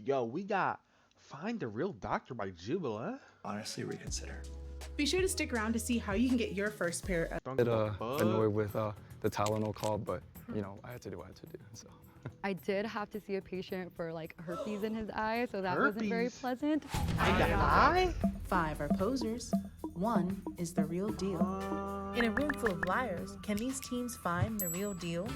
Yo, we got Find the Real Doctor by Jubilee. Honestly, reconsider. Be sure to stick around to see how you can get your first pair of Don't give a Annoyed fuck. with the Tylenol call, but you know, I had to do what I had to do. So. I did have to see a patient for like herpes in his eye, so that wasn't very Herpes? pleasant. I got eye? 5 are posers. 1 is the real deal. In a room full of liars, can these teens find the real deal?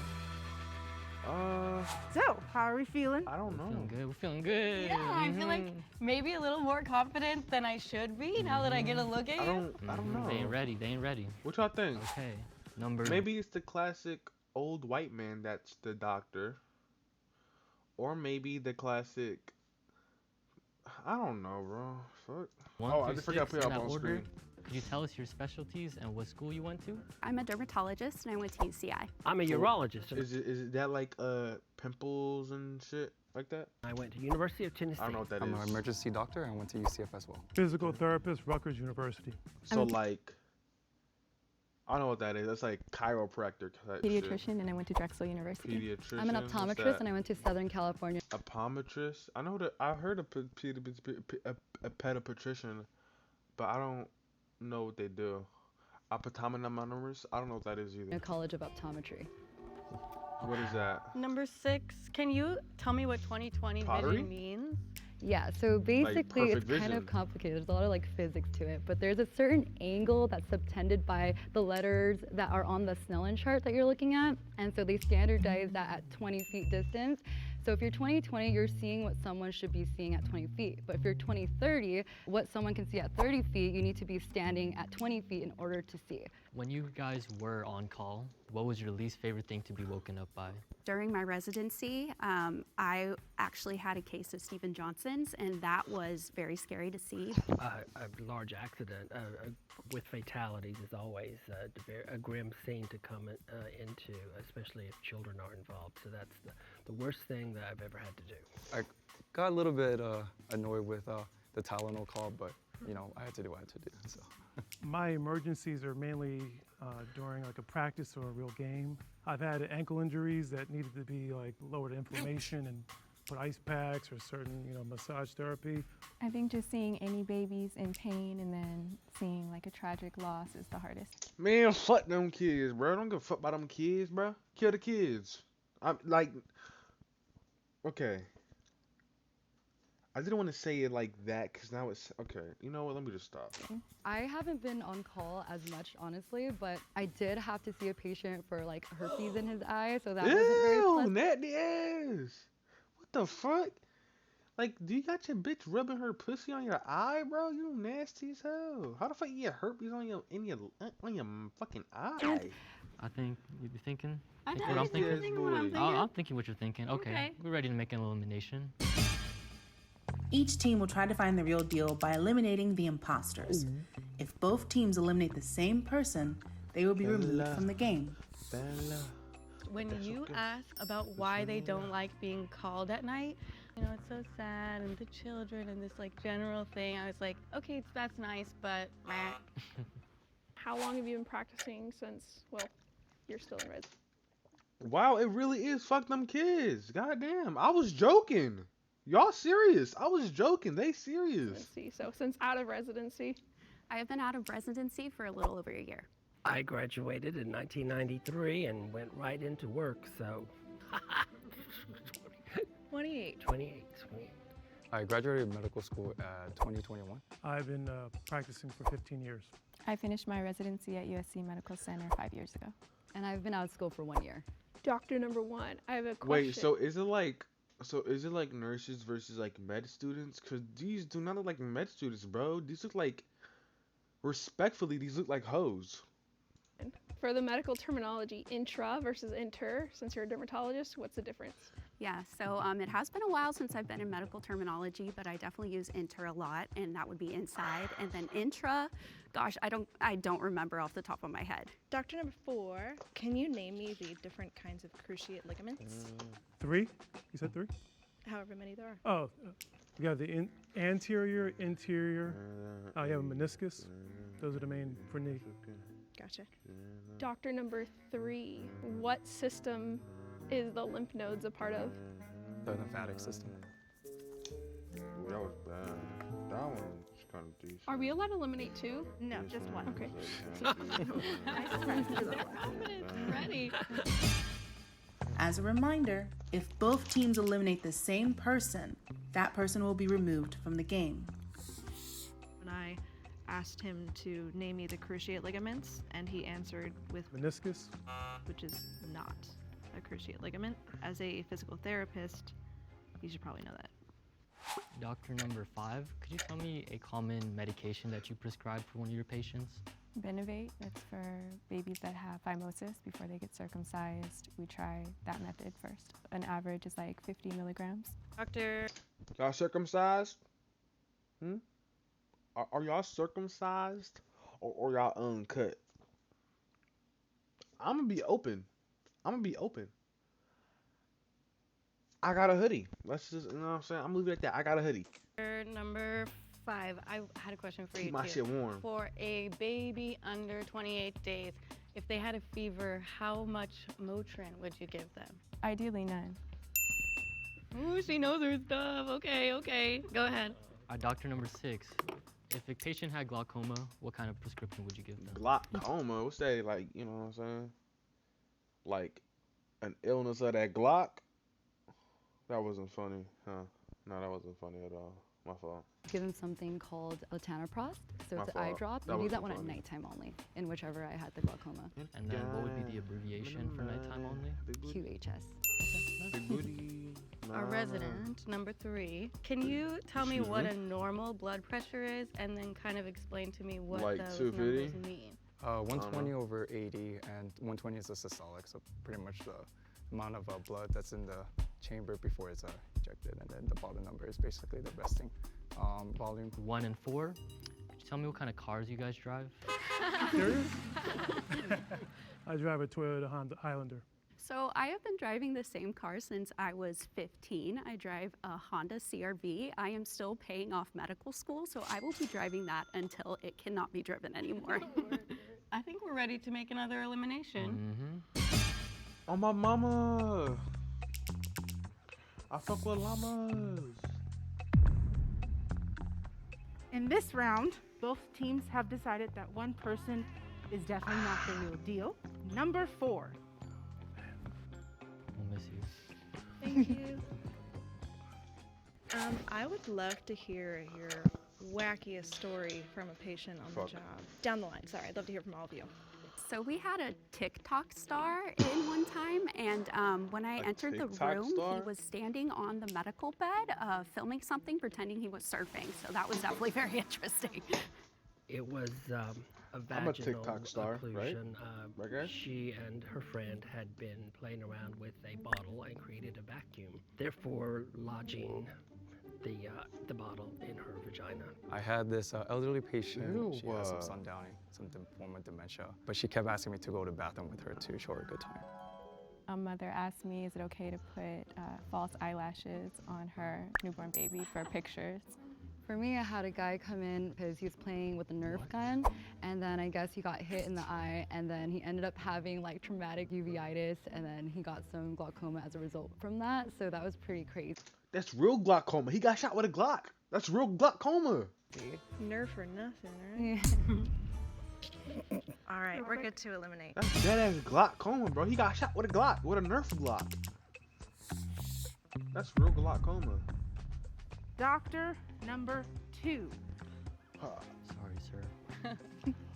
So, how are we feeling? I don't know. Feeling good. We're feeling good. Yeah, I feel like maybe a little more confident than I should be now that I get a look at you. I don't know. They ain't ready. They ain't ready. What y'all think? Okay. Number. Maybe it's the classic old white man that's the doctor. Or maybe the classic. I don't know, bro. Fuck. 1 Oh, I through just forgot to 6 put it in up that on order. screen. Could you tell us your specialties and what school you went to? I'm a dermatologist and I went to UCI. I'm a urologist. Is it that like pimples and shit like that? I went to University of Tennessee. I don't know what that I'm is. an emergency doctor and went to UCF as well. Physical therapist, Rutgers University. So like, I don't know what that is. That's like chiropractor type shit. Pediatrician and I went to Drexel University. Pediatrician. I'm an what's optometrist that? and I went to Southern California. Optometrist. I know that I heard a pediatrician, but I don't know what they do. Optometrist. I don't know what that is either. College of Optometry. What is that? Number 6, can you tell me what 20/20 Pottery? vision means? Yeah, so basically it's perfect kind of vision. complicated. There's a lot of like physics to it, but there's a certain angle that's subtended by the letters that are on the Snellen chart that you're looking at. And so they standardize that at 20 feet distance. So if you're 20/20, you're seeing what someone should be seeing at 20 feet. But if you're 20/30, what someone can see at 30 feet, you need to be standing at 20 feet in order to see. When you guys were on call, what was your least favorite thing to be woken up by? During my residency, I actually had a case of Stephen Johnson's, and that was very scary to see. A large accident with fatalities is always a grim scene to come into, especially if children are involved. So that's the worst thing that I've ever had to do. I got a little bit annoyed with the Tylenol call, but you know, I had to do what I had to do. So. My emergencies are mainly during like a practice or a real game. I've had ankle injuries that needed to be like lowered inflammation and put ice packs or certain, massage therapy. I think just seeing any babies in pain and then seeing like a tragic loss is the hardest. Man, fuck them kids, bro. Don't give a fuck about them kids, bro. Kill the kids. I'm like, okay. I didn't want to say it like that because now it's okay. You know what? Let me just stop. I haven't been on call as much, honestly, but I did have to see a patient for like herpes in his eye, so that wasn't very Ew, pleasant. nasty ass. What the fuck? Like, do you got your bitch rubbing her pussy on your eye, bro? You nasty as hell. How the fuck you get herpes on your fucking eye? I think you'd be thinking. I Think know what I'm you're thinking? thinking what I'm thinking. I'm thinking what you're thinking. Okay. We're ready to make an elimination. Each team will try to find the real deal by eliminating the imposters. If both teams eliminate the same person, they will be removed from the game. When you ask about why they don't like being called at night, it's so sad and the children and this like general thing, I was like, okay, that's nice, but meh. How long have you been practicing since, well, you're still in res? Wow, it really is fuck them kids. Goddamn, I was joking. Y'all serious? I was joking. They serious. So since out of residency? I have been out of residency for a little over a year. I graduated in 1993 and went right into work, so 28. 28. I graduated medical school at 2021. I've been practicing for 15 years. I finished my residency at USC Medical Center 5 years ago. And I've been out of school for 1 year. Doctor number 1, I have a question. Wait, so is it like nurses versus like med students? Cause these do not look like med students, bro. These look like, respectfully, these look like hoes. For the medical terminology, intra versus inter, since you're a dermatologist, what's the difference? Yeah, so it has been a while since I've been in medical terminology, but I definitely use inter a lot, and that would be inside. And then intra, gosh, I don't remember off the top of my head. Doctor number 4, can you name me the different kinds of cruciate ligaments? 3? You said 3? However many there are. Oh, you have the anterior, interior. You have a meniscus. Those are the main for knee. Gotcha. Doctor number 3, what system is the lymph nodes a part of? The lymphatic system. Are we allowed to eliminate 2? No, just one. Okay. Ready. As a reminder, if both teams eliminate the same person, that person will be removed from the game. When I asked him to name me the cruciate ligaments, and he answered with Meniscus. which is not a cruciate ligament. As a physical therapist, you should probably know that. Doctor number 5, could you tell me a common medication that you prescribe for one of your patients? Benivate, it's for babies that have phimosis before they get circumcised. We try that method first. An average is like 50 milligrams. Doctor. Y'all circumcised? Are y'all circumcised or y'all uncut? I'm gonna be open. I got a hoodie. Let's just, you know what I'm saying? I'm leaving it at that. I got a hoodie. Number 5, I had a question for you Keep my too. shit warm. For a baby under 28 days, if they had a fever, how much Motrin would you give them? Ideally none. Ooh, she knows her stuff. Okay. Go ahead. Doctor number 6, if a patient had glaucoma, what kind of prescription would you give them? Glaucoma? What's that? Like, you know what I'm saying? Like an illness of that Glock? That wasn't funny, huh? No, that wasn't funny at all. My fault. Give them something called latanoprost. So My it's an eye fault. drop. That You do that wasn't one at funny. nighttime only, in whichever I had the glaucoma. And then what would be the abbreviation for nighttime only? QHS. Big booty. Our resident, number 3. Can you tell me Excuse what me? a normal blood pressure is, and then kind of explain to me what Like those 250? numbers mean? 120 over 80, and 120 is a systolic, so pretty much the amount of blood that's in the chamber before it's ejected, and then the bottom number is basically the resting volume. 1 and 4, could you tell me what kind of cars you guys drive? Serious? I drive a Toyota Honda Highlander. So I have been driving the same car since I was 15. I drive a Honda CR-V. I am still paying off medical school, so I will be driving that until it cannot be driven anymore. I think we're ready to make another elimination. Oh, my mama. I fuck with llamas. In this round, both teams have decided that one person is definitely not the real deal. Number 4. We'll miss you. Thank you. I would love to hear your wackiest story from a patient on the job. Down the line, sorry. I'd love to hear from all of you. So we had a TikTok star in one time, and when I entered the TikTok room, star? he was standing on the medical bed, filming something, pretending he was surfing. So that was definitely very interesting. It was a I'm a vaginal TikTok star, right? occlusion. Right, guys? She and her friend had been playing around with a bottle and created a vacuum, therefore lodging the bottle in her vagina. I had this elderly patient. Ew. She has some sundowning, some form of dementia, but she kept asking me to go to the bathroom with her to show her a good time. A mother asked me, is it okay to put false eyelashes on her newborn baby for pictures? For me, I had a guy come in because he was playing with a Nerf gun, and then I guess he got hit in the eye, and then he ended up having like traumatic uveitis, and then he got some glaucoma as a result from that. So that was pretty crazy. That's real glaucoma. He got shot with a Glock. That's real glaucoma. Nerf or nothing, right? All right, we're good to eliminate. That's dead ass glaucoma, bro. He got shot with a Glock, with a Nerf Glock. That's real glaucoma. Doctor number 2. Sorry, sir.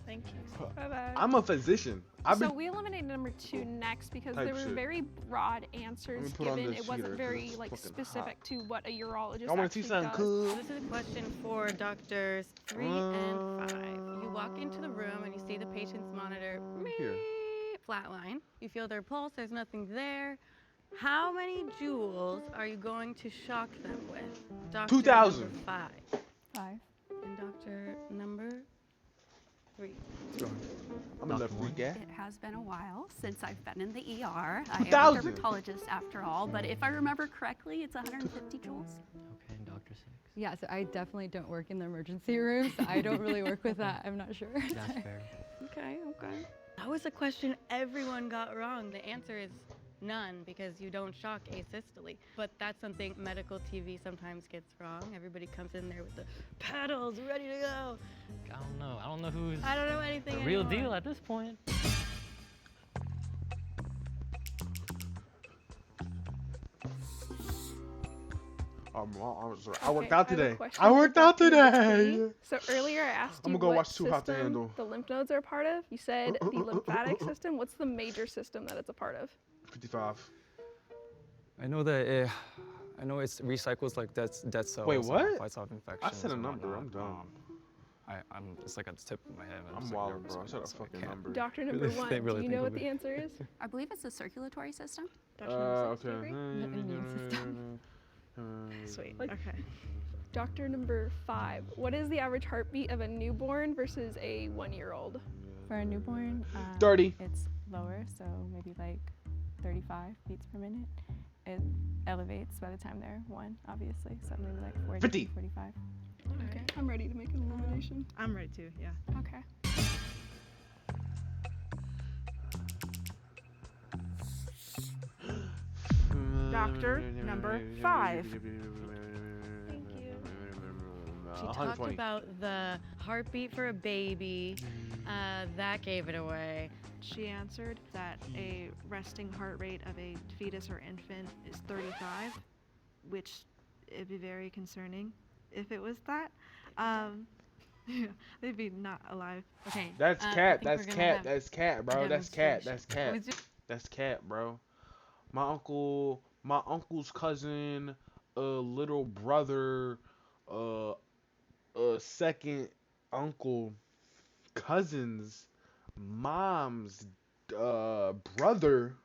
Thank you. Bye-bye. I'm a physician. So we eliminated number 2 next because Type there were shit. very broad answers put on given. this It wasn't heater 'cause very it's like fucking specific to what a urologist I want to actually see something does. cool. This is a question for doctors 3 and 5. You walk into the room and you see the patient's monitor Here. flatline. You feel their pulse, there's nothing there. How many joules are you going to shock them with? Doctor 2,000. number 5. 5. And doctor number 3. I'm a left free guy. It has been a while since I've been in the ER. I am a 2,000. dermatologist after all, but if I remember correctly, it's 150 joules. Okay, and Dr. 6. Yeah, so I definitely don't work in the emergency room, so I don't really work with that. I'm not sure. That's fair. Okay. That was a question everyone got wrong. The answer is none because you don't shock asystole. But that's something medical TV sometimes gets wrong. Everybody comes in there with the paddles ready to go. I don't know. I don't know who's I don't know anything the real anymore. deal at this point. I worked out I have a today. question I for worked out Dr. today. Navasky. So earlier I asked I'm you gonna go what watch Too Hot to system Handle. the lymph nodes are a part of. You said the lymphatic system. What's the major system that it's a part of? 55. I know that I know it recycles like dead cells. Wait, what? And fights off infections. I said a and number. whatnot. I'm dumb. I'm it's like at the tip of my head. I'm just wild, nervous bro. I right said now, a so I fucking can't number. Doctor number really one. think Do you know what of the it. answer is? I believe it's the circulatory system. Dr. number six, do you Okay. agree? The immune system. Sweet. Okay. Doctor number 5. What is the average heartbeat of a newborn versus a 1-year-old? For a newborn, 30. It's lower, so maybe like 35 beats per minute. It elevates by the time they're 1, obviously, so maybe like 40, 50. 45. Okay. I'm ready to make an elimination. I'm ready too, yeah. Okay. Doctor number 5. Thank you. She talked 120. about the heartbeat for a baby. That gave it away. She answered that a resting heart rate of a fetus or infant is 35, which it'd be very concerning if it was that. They'd be not alive. Okay. That's I cat. think That's we're gonna cat. have That's cat, a bro. That's cat. That's demonstration. cat. Was it- That's cat, bro. My uncle's cousin, little brother, second uncle, cousin's mom's brother,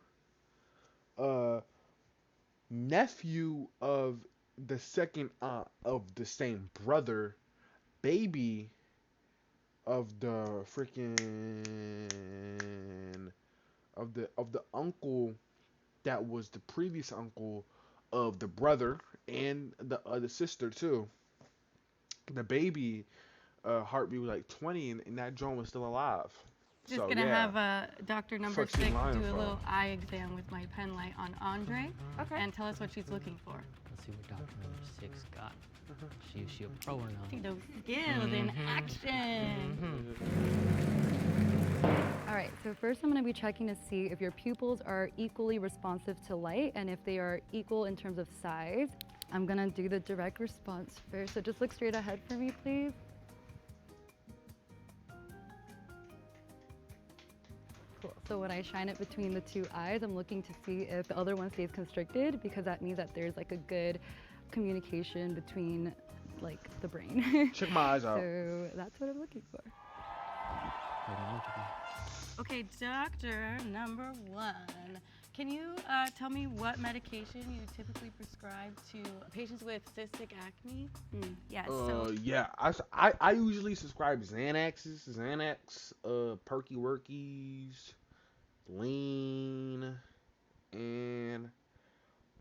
nephew of the second aunt of the same brother, baby of the freaking of the uncle that was the previous uncle of the brother and the other sister too. The baby heartbeat was like 20 and that Joan was still alive. Just So, gonna yeah. have Dr. Number Fuck she 6 lying do a for? little eye exam with my pen light on Andre and tell us what she's looking for. Let's see what Dr. Number 6 got. She a pro or not? See those skills in action. All right, so first I'm going to be checking to see if your pupils are equally responsive to light and if they are equal in terms of size. I'm going to do the direct response first, so just look straight ahead for me, please. Cool. So when I shine it between the two eyes, I'm looking to see if the other one stays constricted because that means that there's like a good communication between like the brain. Check my eyes out. So that's what I'm looking for. Okay, Doctor Number 1. Can you tell me what medication you typically prescribe to patients with cystic acne? Yes. Yeah, I usually subscribe Xanax, Perky Workies, Lean, and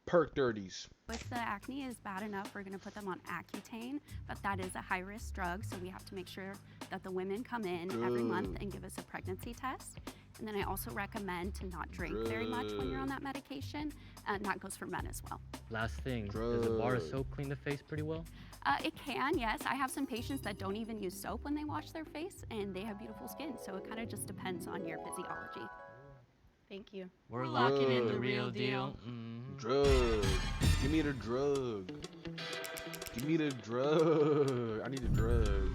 Perk 30s. If the acne is bad enough, we're going to put them on Accutane, but that is a high-risk drug, so we have to make sure that the women come in every month and give us a pregnancy test. And then I also recommend to not drink very much when you're on that medication, and that goes for men as well. Last thing, does a bar of soap clean the face pretty well? It can, yes. I have some patients that don't even use soap when they wash their face, and they have beautiful skin, so it kind of just depends on your physiology. Thank you. We're locking in the real deal. Drug. Give me the drug. Give me the drug. I need a drug.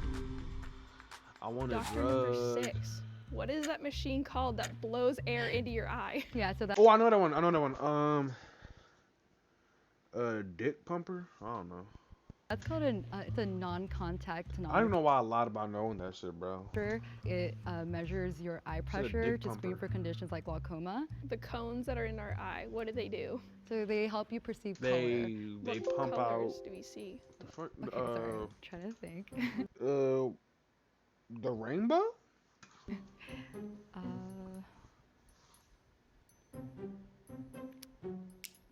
I want a Doctor drug. number 6. What is that machine called that blows air into your eye? Yeah, so that. Oh, I know that one. Dick pumper? I don't know. That's called it's a non-contact I don't know why I lied about knowing that shit, bro. It measures your eye Said a pressure dick to screen pumper. for conditions like glaucoma. The cones that are in our eye, what do they do? So they help you perceive color. They What pump colors out. do we see? The fuck? Okay, sorry. I'm trying to think. The rainbow?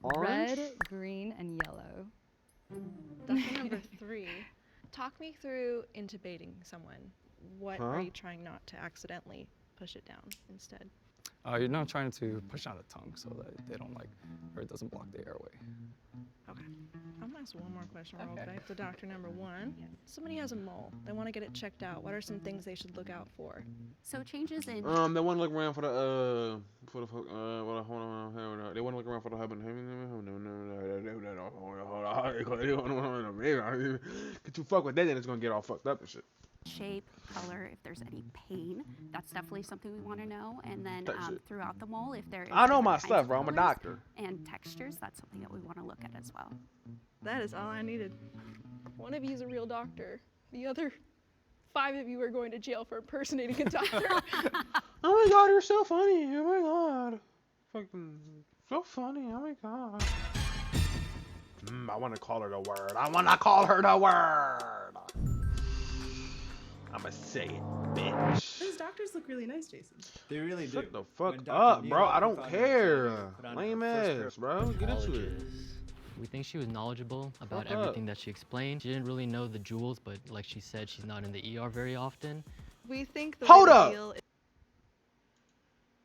Orange? Red, green, and yellow. Doctor number 3. Talk me through intubating someone. What Huh? are you trying not to accidentally push it down instead? You're not trying to push out the tongue so that they don't like, or it doesn't block the airway. Okay. I'm gonna ask one more question real quick to doctor number 1. Somebody has a mole. They want to get it checked out. What are some things they should look out for? So changes in They want to look around for the hold on. They want to look around for the Could you fuck with that? Then it's gonna get all fucked up and shit. shape, color, if there's any pain. That's definitely something we want to know. And then That shit. throughout the mole, if there is I know different my kinds stuff, of bro. I'm a colors doctor. and textures, that's something that we want to look at as well. That is all I needed. One of you is a real doctor. The other 5 of you are going to jail for impersonating a doctor. Oh my god, you're so funny. Oh my god. Fucking so funny. Oh my god. I want to call her the word. I want to call her the word. I'ma say it, bitch. Those doctors look really nice, Jason. They really do. Shut the fuck When Dr. up, Neal bro. I don't found her care. put on her Lame first pair ass, of bro. Get into it. We think she was knowledgeable about Fuck up. everything that she explained. She didn't really know the jewels, but like she said, she's not in the ER very often. We think the Hold real up. deal is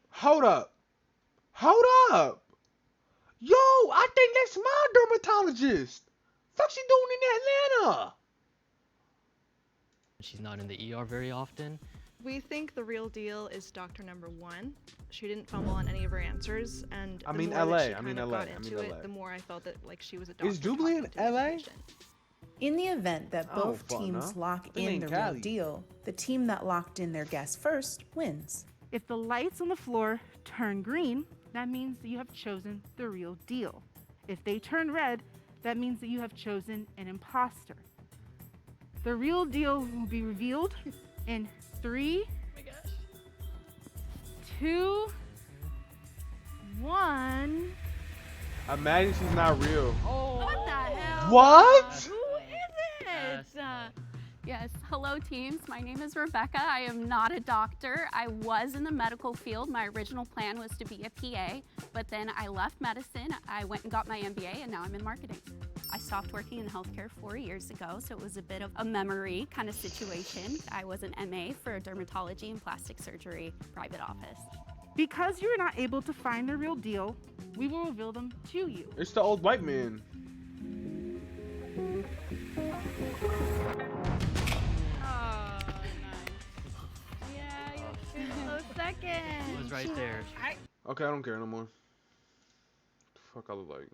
Hold up. Hold up. Yo, I think that's my dermatologist. Fuck she doing in Atlanta? She's not in the ER very often. We think the real deal is doctor number 1. She didn't fumble on any of her answers, and I the mean more that LA, she I mean kind of LA, got I mean into LA. it, the more I felt that like she was a doctor. Is Jubilee in talking to his LA? patient. In the event that Oh, both fuck teams no. lock They in mean the Cali. real deal, the team that locked in their guess first wins. If the lights on the floor turn green, that means that you have chosen the real deal. If they turn red, that means that you have chosen an imposter. The real deal will be revealed in 3, 2, 1. Imagine she's not real. What the hell? What? Who is it? Yes. Hello, teams. My name is Rebecca. I am not a doctor. I was in the medical field. My original plan was to be a PA, but then I left medicine. I went and got my MBA, and now I'm in marketing. I stopped working in healthcare 4 years ago, so it was a bit of a memory kind of situation. I was an MA for dermatology and plastic surgery private office. Because you're not able to find the real deal, we will reveal them to you. It's the old white man. Oh, nice. Yeah, you're close second. It was right there. Okay, I don't care no more. Fuck, I look like.